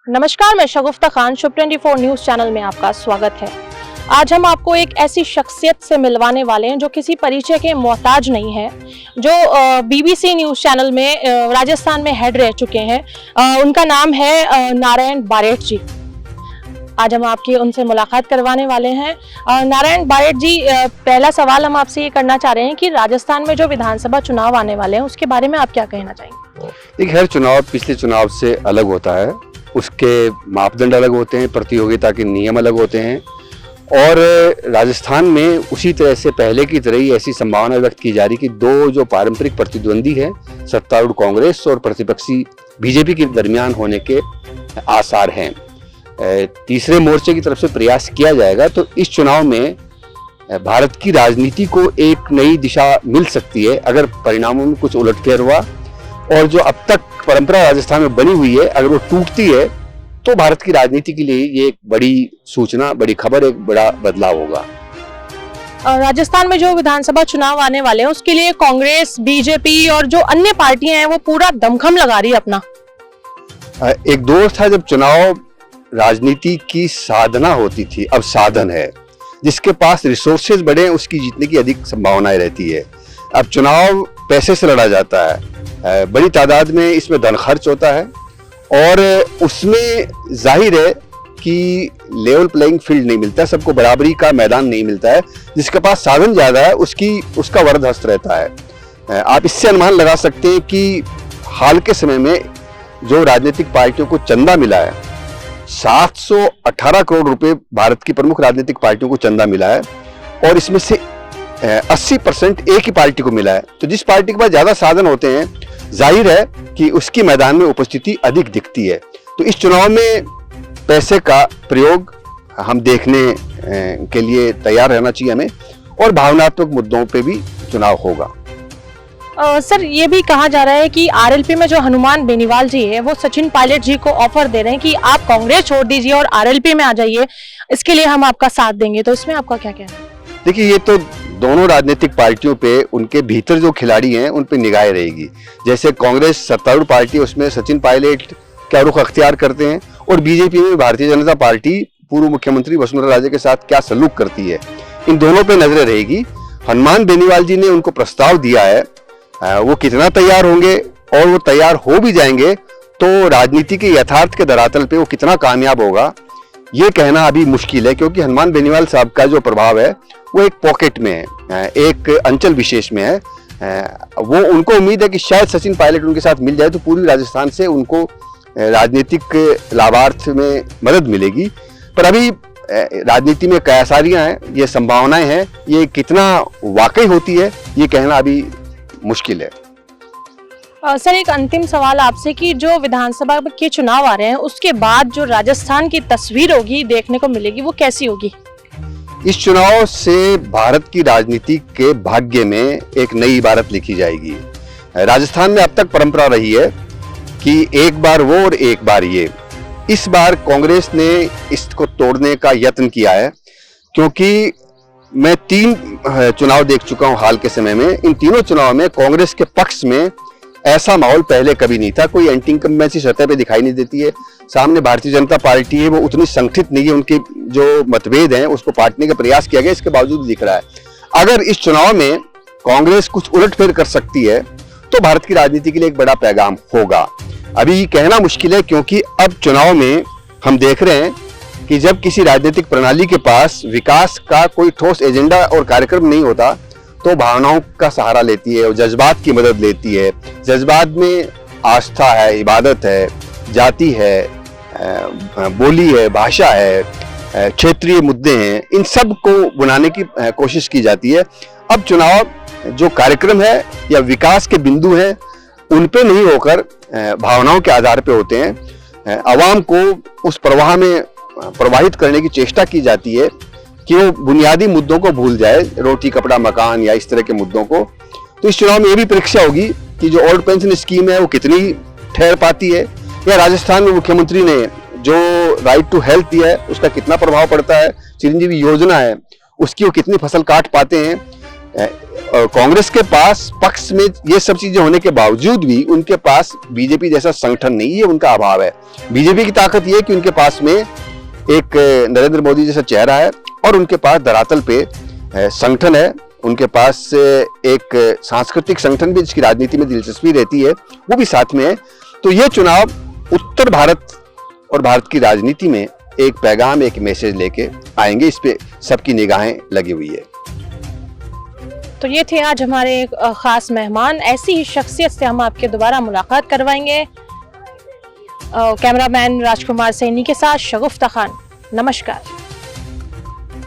नमस्कार, मैं शगुफ्ता खान, शुभ 24 news channel में आपका स्वागत है। आज हम आपको एक ऐसी शख्सियत से मिलवाने वाले हैं जो किसी परिचय के मोहताज नहीं है, जो बीबीसी न्यूज चैनल में राजस्थान में हेड रह चुके हैं। उनका नाम है नारायण बारेठ जी। आज हम आपकी उनसे मुलाकात करवाने वाले हैं। नारायण बारेठ जी, पहला सवाल हम आपसे ये करना चाह रहे हैं कि राजस्थान में जो विधानसभा चुनाव आने वाले हैं उसके बारे में आप क्या कहना चाहेंगे? देखिए, हर चुनाव पिछले चुनाव से अलग होता है, उसके मापदंड अलग होते हैं, प्रतियोगिता के नियम अलग होते हैं और राजस्थान में उसी तरह से पहले की तरह ही ऐसी संभावना व्यक्त की जा रही कि दो जो पारंपरिक प्रतिद्वंदी हैं, सत्तारूढ़ कांग्रेस और प्रतिपक्षी बीजेपी के दरमियान होने के आसार हैं। तीसरे मोर्चे की तरफ से प्रयास किया जाएगा तो इस चुनाव में भारत की राजनीति को एक नई दिशा मिल सकती है अगर परिणामों में कुछ उलटफेर हुआ, और जो अब तक परंपरा राजस्थान में बनी हुई है अगर वो टूटती है तो भारत की राजनीति के लिए ये एक बड़ी सूचना, बड़ी खबर, एक बड़ा बदलाव होगा। राजस्थान में जो विधानसभा चुनाव आने वाले हैं उसके लिए कांग्रेस, बीजेपी और जो अन्य पार्टियां हैं वो पूरा दमखम लगा रही है अपना। एक दौर था जब चुनाव राजनीति की साधना होती थी, अब साधन है। जिसके पास रिसोर्सेज बढ़े उसकी जीतने की अधिक संभावनाएं रहती है। अब चुनाव पैसे से लड़ा जाता है, बड़ी तादाद में इसमें धन खर्च होता है और उसमें जाहिर है कि लेवल प्लेइंग फील्ड नहीं मिलता, सबको बराबरी का मैदान नहीं मिलता है। जिसके पास साधन ज्यादा है उसका वरदहस्त रहता है। आप इससे अनुमान लगा सकते हैं कि हाल के समय में जो राजनीतिक पार्टियों को चंदा मिला है, 718 करोड़ रुपए भारत की प्रमुख राजनीतिक पार्टियों को चंदा मिला है और इसमें से 80% एक ही पार्टी को मिला है। तो जिस पार्टी के पास ज्यादा साधन होते हैं जाहिर है कि उसकी मैदान में उपस्थिति अधिक दिखती है। तो इस चुनाव में पैसे का प्रयोग हम देखने के लिए तैयार रहना चाहिए हमें, और भावनात्मक मुद्दों पे भी चुनाव होगा। सर, ये भी कहा जा रहा है कि आरएलपी में जो हनुमान बेनीवाल जी है वो सचिन पायलट जी को ऑफर दे रहे हैं कि आप कांग्रेस छोड़ दीजिए और आरएलपी में आ जाइए, इसके लिए हम आपका साथ देंगे। तो इसमें आपका क्या कहना है? देखिए, ये तो दोनों राजनीतिक पार्टियों पे, उनके भीतर जो खिलाड़ी हैं उन पे निगाहें रहेगी। जैसे कांग्रेस सत्तारूढ़ पार्टी, उसमें सचिन पायलट क्या रुख अख्तियार करते हैं, और बीजेपी में भारतीय जनता पार्टी पूर्व मुख्यमंत्री वसुंधरा राजे के साथ क्या सलूक करती है, इन दोनों पे नजरें रहेगी। हनुमान बेनीवाल जी ने उनको प्रस्ताव दिया है, वो कितना तैयार होंगे, और वो तैयार हो भी जाएंगे तो राजनीति के यथार्थ के धरातल पे वो कितना कामयाब होगा ये कहना अभी मुश्किल है। क्योंकि हनुमान बेनीवाल साहब का जो प्रभाव है वो एक पॉकेट में है, एक अंचल विशेष में है। वो उनको उम्मीद है कि शायद सचिन पायलट उनके साथ मिल जाए तो पूरी राजस्थान से उनको राजनीतिक लाभार्थ में मदद मिलेगी। पर अभी राजनीति में कई सारियां हैं, ये संभावनाएं हैं, ये कितना वाकई होती है ये कहना अभी मुश्किल है। सर, एक अंतिम सवाल आपसे कि जो विधानसभा के चुनाव आ रहे हैं उसके बाद जो राजस्थान की तस्वीर होगी देखने को मिलेगी वो कैसी होगी? इस चुनाव से भारत की राजनीति के भाग्य में एक नई इबारत लिखी जाएगी। राजस्थान में अब तक परंपरा रही है कि एक बार वो और एक बार ये। इस बार कांग्रेस ने इसको तोड़ने का यत्न किया है, क्योंकि मैं 3 चुनाव देख चुका हूं हाल के समय में। इन तीनों चुनाव में कांग्रेस के पक्ष में ऐसा माहौल पहले कभी नहीं था। कोई एंटी इनकम्बेंसी सतह पे दिखाई नहीं देती है। सामने भारतीय जनता पार्टी है, वो उतनी संगठित नहीं है, उनके जो मतभेद हैं उसको पाटने का प्रयास किया गया, इसके बावजूद दिख रहा है। अगर इस चुनाव में कांग्रेस कुछ उलटफेर कर सकती है तो भारत की राजनीति के लिए एक बड़ा पैगाम होगा। अभी कहना मुश्किल है, क्योंकि अब चुनाव में हम देख रहे हैं कि जब किसी राजनीतिक प्रणाली के पास विकास का कोई ठोस एजेंडा और कार्यक्रम नहीं होता तो भावनाओं का सहारा लेती है और जज्बात की मदद लेती है। जज्बात में आस्था है, इबादत है, जाति है, बोली है, भाषा है, क्षेत्रीय मुद्दे हैं, इन सब को बुनाने की कोशिश की जाती है। अब चुनाव जो कार्यक्रम है या विकास के बिंदु हैं उन पे नहीं होकर भावनाओं के आधार पे होते हैं। आवाम को उस प्रवाह में प्रवाहित करने की चेष्टा की जाती है कि वो बुनियादी मुद्दों को भूल जाए, रोटी कपड़ा मकान या इस तरह के मुद्दों को। तो इस चुनाव में ये भी परीक्षा होगी कि जो ओल्ड पेंशन स्कीम है वो कितनी ठहर पाती है, या राजस्थान में मुख्यमंत्री ने जो राइट टू हेल्थ दिया है उसका कितना प्रभाव पड़ता है, चिरंजीवी योजना है उसकी वो कितनी फसल काट पाते हैं। कांग्रेस के पास पक्ष में ये सब चीजें होने के बावजूद भी उनके पास बीजेपी जैसा संगठन नहीं है, उनका अभाव है। बीजेपी की ताकत ये है कि उनके पास में एक नरेंद्र मोदी जैसा चेहरा है और उनके पास धरातल पे संगठन है, उनके पास एक सांस्कृतिक संगठन भी जिसकी राजनीति में दिलचस्पी रहती है वो भी साथ में है। तो ये चुनाव उत्तर भारत और भारत की राजनीति में एक पैगाम, एक मैसेज लेके आएंगे, इस पे सबकी निगाहें लगी हुई है। तो ये थे आज हमारे खास मेहमान। ऐसी ही शख्सियत से हम आपके दोबारा मुलाकात करवाएंगे। कैमरामैन राजकुमार सैनी के साथ शगुफ्ता खान, नमस्कार।